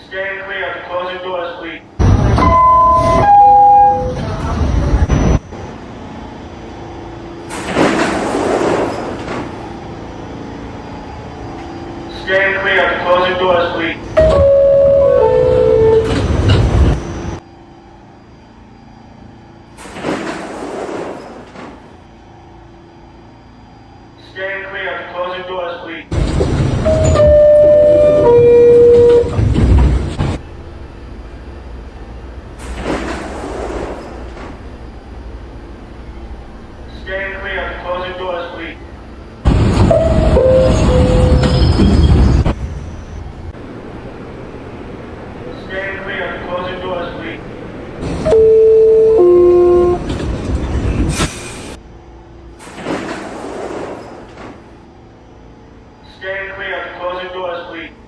Stand clear of the closing doors, please. Stand clear of the closing doors, please. Stand clear of the closing doors, please. Stand clear of the closing doors, please. Stand clear of the closing doors, please. Stand clear of the closing doors, please.